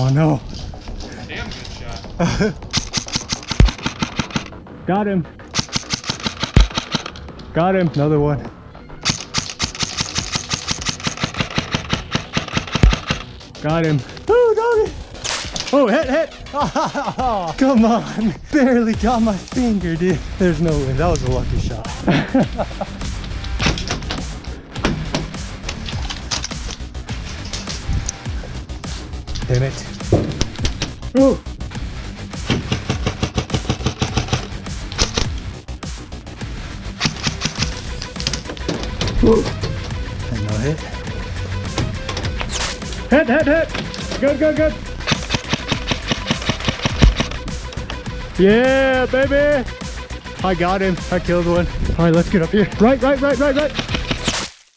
Oh no. Damn good shot. Got him. Got him. Another one. Got him. Oh, doggy. Oh, hit. Oh, come on. Barely got my finger, dude. There's no way. That was a lucky shot. Damn it. Oh. And no hit. Hit. Good. Yeah, baby. I got him. I killed one. All right, let's get up here. Right.